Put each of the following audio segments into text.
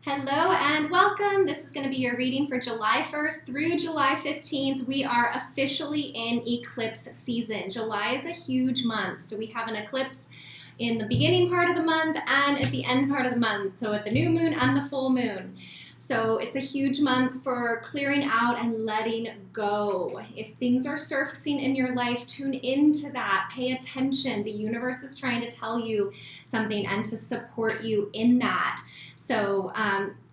Hello and welcome. This is going to be your reading for July 1st through July 15th. We are officially in eclipse season. July is a huge month, so we have an eclipse in the beginning part of the month and at the end part of the month, so at the new moon and the full moon. So it's a huge month for clearing out and letting go. If things are surfacing in your life, tune into that. Pay attention. The universe is trying to tell you something and to support you in that. So,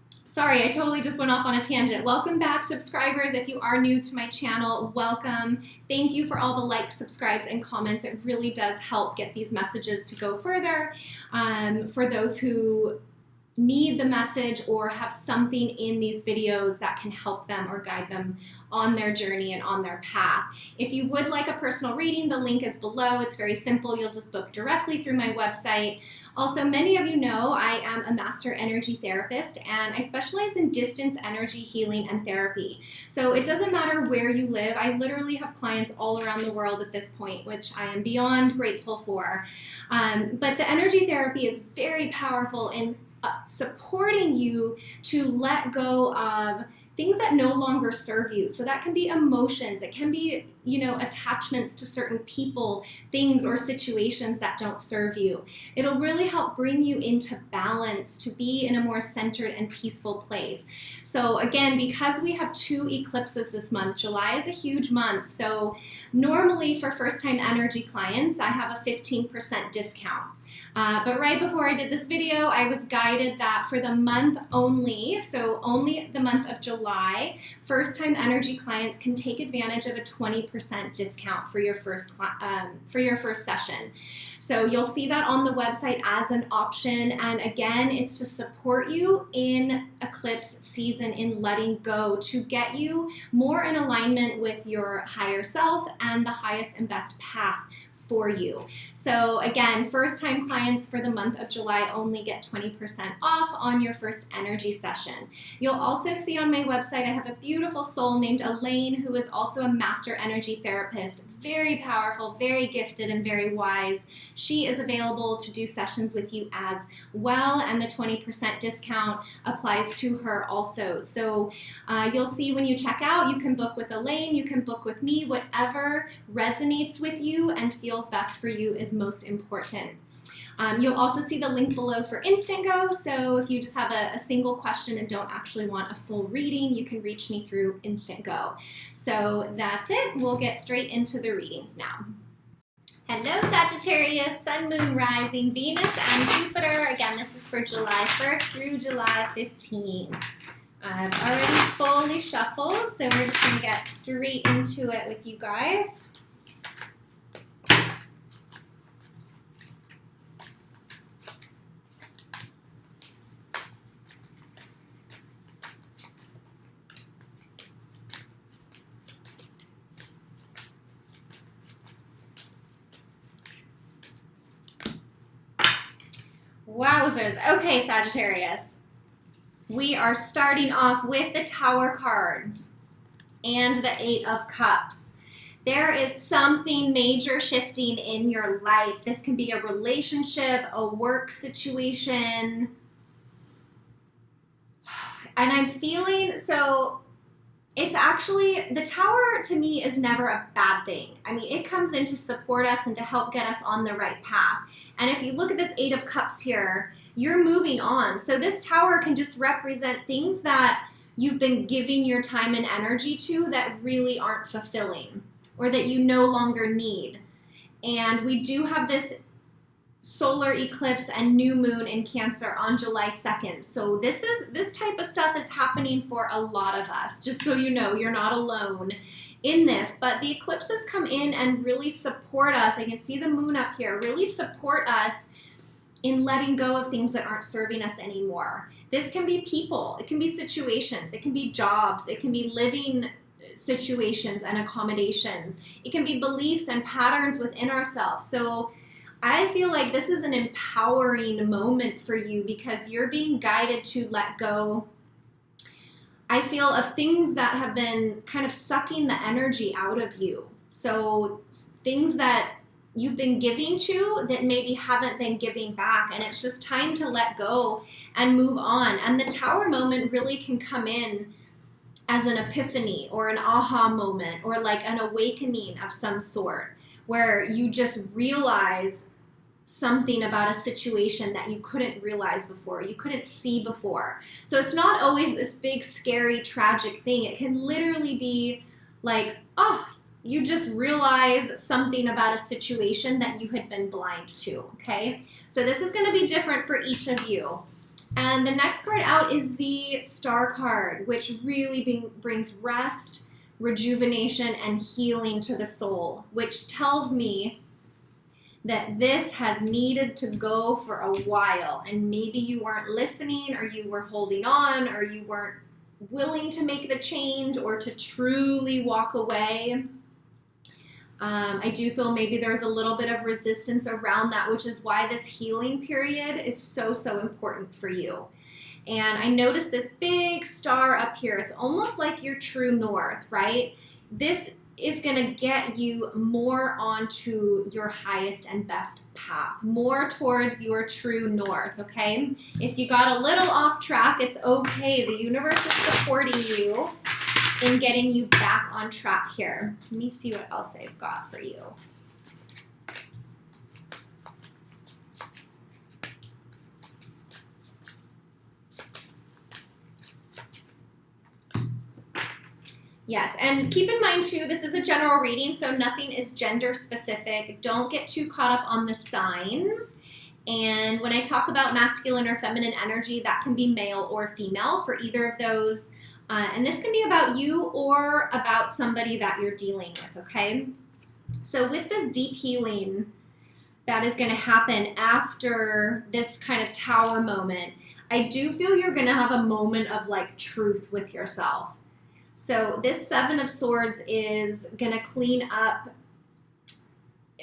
sorry, I totally just went off on a tangent. Welcome back, subscribers. If you are new to my channel, welcome. Thank you for all the likes, subscribes, and comments. It really does help get these messages to go further. For those who need the message or have something in these videos that can help them or guide them on their journey and on their path. If you would like a personal reading, the link is below. It's very simple. You'll just book directly through my website. Also, many of you know I am a master energy therapist and I specialize in distance energy healing and therapy. So it doesn't matter where you live. I literally have clients all around the world at this point, which I am beyond grateful for. But the energy therapy is very powerful in supporting you to let go of things that no longer serve you. So that can be emotions, it can be, attachments to certain people, things, or situations that don't serve you. It'll really help bring you into balance to be in a more centered and peaceful place. So again, because we have 2 eclipses this month, July is a huge month. So normally for first-time energy clients, I have a 15% discount. But right before I did this video, I was guided that for the month only, so only the month of July, first-time energy clients can take advantage of a 20% discount for your first session. So you'll see that on the website as an option. And again, it's to support you in eclipse season, in letting go, to get you more in alignment with your higher self and the highest and best path for you. So again, first-time clients for the month of July only get 20% off on your first energy session. You'll also see on my website, I have a beautiful soul named Elaine, who is also a master energy therapist, very powerful, very gifted, and very wise. She is available to do sessions with you as well, and the 20% discount applies to her also. So you'll see when you check out, you can book with Elaine, you can book with me, whatever resonates with you and feels best for you is most important. You'll also see the link below for Instantgo, so if you just have a single question and don't actually want a full reading, you can reach me through Instantgo. So that's it. We'll get straight into the readings now. Hello, Sagittarius, Sun, Moon, Rising, Venus, and Jupiter. Again, this is for July 1st through July 15th. I've already fully shuffled, so we're just going to get straight into it with you guys. Wowzers. Okay, Sagittarius. We are starting off with the Tower card and the 8 of Cups. There is something major shifting in your life. This can be a relationship, a work situation. And I'm feeling, so it's actually, the Tower to me is never a bad thing. I mean, it comes in to support us and to help get us on the right path. And if you look at this 8 of Cups here, you're moving on. So this Tower can just represent things that you've been giving your time and energy to that really aren't fulfilling or that you no longer need. And we do have this solar eclipse and new moon in Cancer on July 2nd. So this type of stuff is happening for a lot of us. Just so you know, you're not alone in this, but the eclipses come in and really support us. I can see the moon up here, really support us in letting go of things that aren't serving us anymore. This can be people, it can be situations, it can be jobs, it can be living situations and accommodations. It can be beliefs and patterns within ourselves. So I feel like this is an empowering moment for you because you're being guided to let go, I feel, of things that have been kind of sucking the energy out of you. So things that you've been giving to that maybe haven't been giving back, and it's just time to let go and move on. And the Tower moment really can come in as an epiphany or an aha moment or like an awakening of some sort, where you just realize something about a situation that you couldn't realize before, you couldn't see before. So it's not always this big, scary, tragic thing. It can literally be like, oh, you just realize something about a situation that you had been blind to, okay? So this is going to be different for each of you. And the next card out is the Star card, which really brings rest, rejuvenation, and healing to the soul, which tells me that this has needed to go for a while, and maybe you weren't listening, or you were holding on, or you weren't willing to make the change or to truly walk away. I do feel maybe there's a little bit of resistance around that, which is why this healing period is so, so important for you. And I noticed this big star up here. It's almost like your true north, right? This is going to get you more onto your highest and best path, more towards your true north, okay? If you got a little off track, it's okay. The universe is supporting you in getting you back on track here. Let me see what else I've got for you. Yes, and keep in mind too, this is a general reading, so nothing is gender specific. Don't get too caught up on the signs. And when I talk about masculine or feminine energy, that can be male or female for either of those. And this can be about you or about somebody that you're dealing with, okay? So with this deep healing that is going to happen after this kind of Tower moment, I do feel you're going to have a moment of like truth with yourself. So this Seven of Swords is going to clean up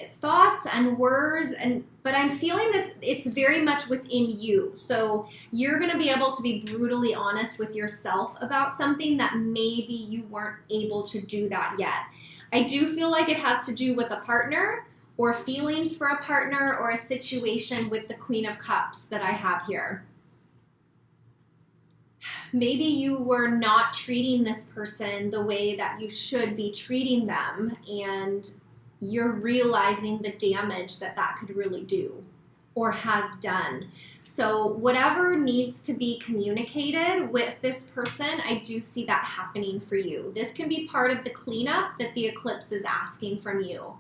thoughts and words, but I'm feeling this, it's very much within you. So you're going to be able to be brutally honest with yourself about something that maybe you weren't able to do that yet. I do feel like it has to do with a partner or feelings for a partner or a situation with the Queen of Cups that I have here. Maybe you were not treating this person the way that you should be treating them, and you're realizing the damage that that could really do or has done. So whatever needs to be communicated with this person, I do see that happening for you. This can be part of the cleanup that the eclipse is asking from you.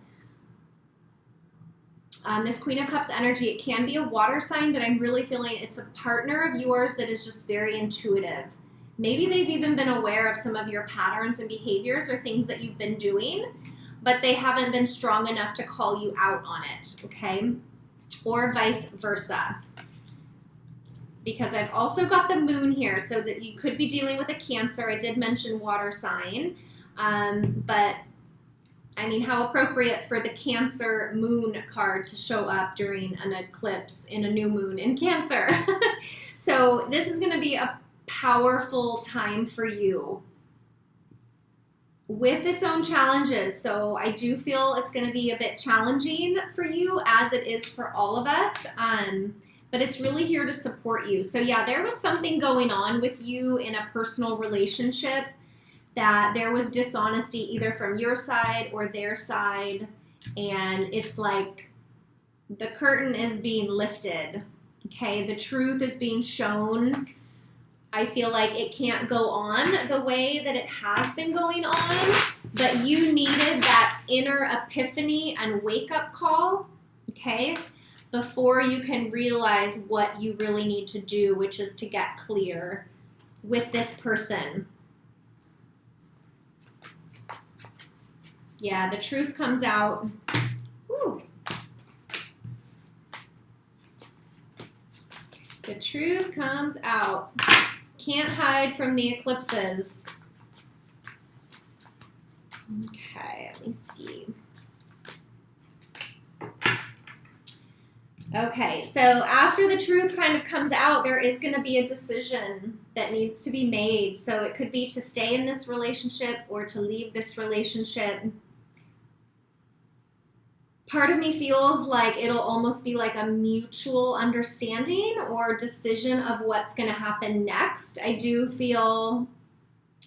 This Queen of Cups energy, it can be a water sign, but I'm really feeling it's a partner of yours that is just very intuitive. Maybe they've even been aware of some of your patterns and behaviors or things that you've been doing, but they haven't been strong enough to call you out on it, okay? Or vice versa. Because I've also got the Moon here, so that you could be dealing with a Cancer. I did mention water sign, but I mean, how appropriate for the Cancer Moon card to show up during an eclipse in a new moon in Cancer. So this is going to be a powerful time for you with its own challenges. So I do feel it's going to be a bit challenging for you, as it is for all of us. But it's really here to support you. So yeah, there was something going on with you in a personal relationship, that there was dishonesty either from your side or their side, and it's like the curtain is being lifted, okay? The truth is being shown. I feel like it can't go on the way that it has been going on, but you needed that inner epiphany and wake-up call, okay, before you can realize what you really need to do, which is to get clear with this person. Yeah, the truth comes out. Woo. The truth comes out. Can't hide from the eclipses. Okay, let me see. Okay, so after the truth kind of comes out, there is going to be a decision that needs to be made. So it could be to stay in this relationship or to leave this relationship. part of me feels like it'll almost be like a mutual understanding or decision of what's going to happen next. I do feel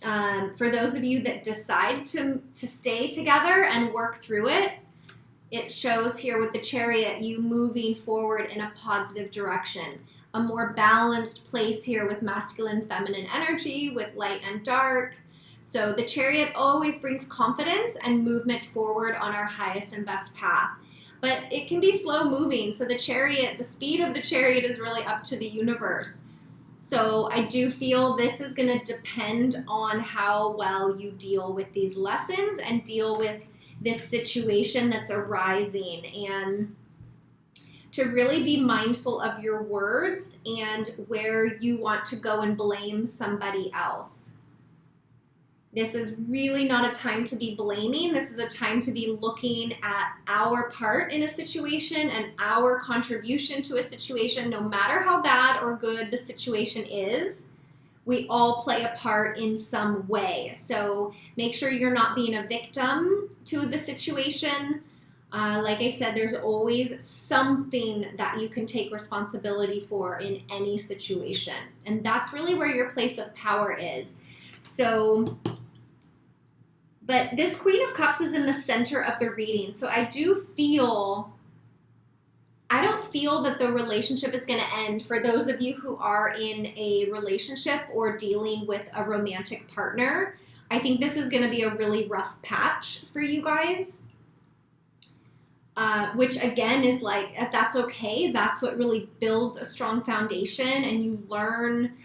for those of you that decide to stay together and work through it, it shows here with the Chariot, you moving forward in a positive direction. A more balanced place here with masculine, feminine energy, with light and dark. So the Chariot always brings confidence and movement forward on our highest and best path. But it can be slow moving. So the Chariot, the speed of the Chariot is really up to the universe. So I do feel this is going to depend on how well you deal with these lessons and deal with this situation that's arising, and to really be mindful of your words and where you want to go and blame somebody else. This is really not a time to be blaming. This is a time to be looking at our part in a situation and our contribution to a situation, no matter how bad or good the situation is. We all play a part in some way. So make sure you're not being a victim to the situation. Like I said, there's always something that you can take responsibility for in any situation. And that's really where your place of power is. So, but this Queen of Cups is in the center of the reading. So I don't feel that the relationship is going to end for those of you who are in a relationship or dealing with a romantic partner. I think this is going to be a really rough patch for you guys. Which again is like, if that's okay, that's what really builds a strong foundation, and you learn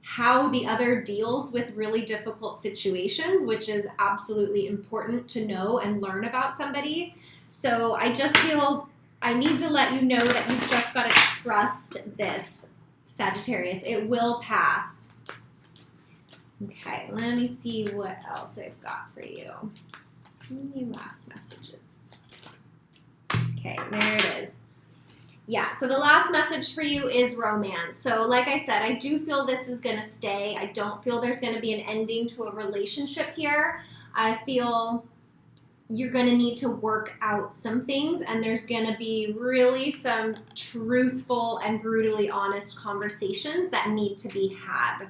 how the other deals with really difficult situations, which is absolutely important to know and learn about somebody. So I just feel I need to let you know that you've just got to trust this, Sagittarius. It will pass. Okay, let me see what else I've got for you. Any last messages? Okay, there it is. Yeah, so the last message for you is romance. So like I said, I do feel this is going to stay. I don't feel there's going to be an ending to a relationship here. I feel you're going to need to work out some things, and there's going to be really some truthful and brutally honest conversations that need to be had.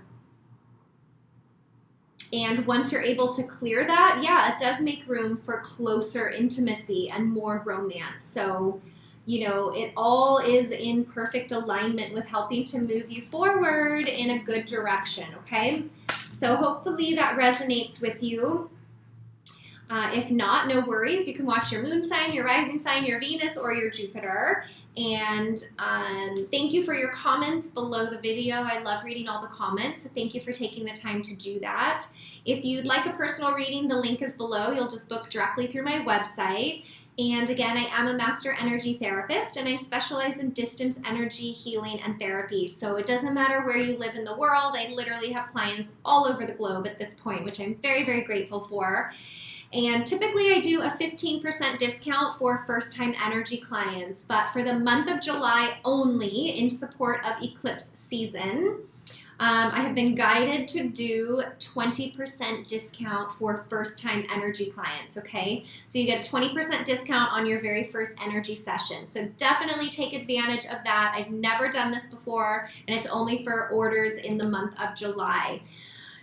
And once you're able to clear that, yeah, it does make room for closer intimacy and more romance. So, you know, it all is in perfect alignment with helping to move you forward in a good direction, okay? So hopefully that resonates with you. If not, no worries. You can watch your moon sign, your rising sign, your Venus, or your Jupiter. And thank you for your comments below the video. I love reading all the comments, so thank you for taking the time to do that. If you'd like a personal reading, the link is below. You'll just book directly through my website. And again, I am a master energy therapist, and I specialize in distance energy healing and therapy. So it doesn't matter where you live in the world. I literally have clients all over the globe at this point, which I'm very, very grateful for. And typically I do a 15% discount for first-time energy clients, but for the month of July only, in support of eclipse season, I have been guided to do 20% discount for first-time energy clients, okay? So you get a 20% discount on your very first energy session. So definitely take advantage of that. I've never done this before, and it's only for orders in the month of July.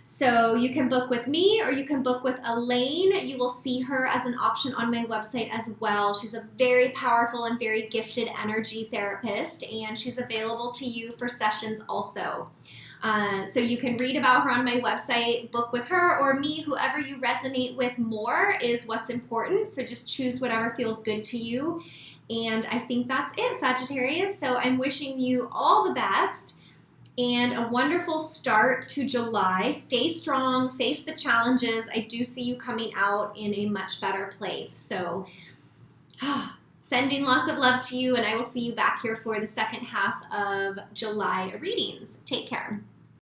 So you can book with me, or you can book with Elaine. You will see her as an option on my website as well. She's a very powerful and very gifted energy therapist, and she's available to you for sessions also. So you can read about her on my website, book with her or me. Whoever you resonate with more is what's important. So just choose whatever feels good to you. And I think that's it, Sagittarius. So I'm wishing you all the best and a wonderful start to July. Stay strong, face the challenges. I do see you coming out in a much better place. So sending lots of love to you, and I will see you back here for the second half of July readings. Take care.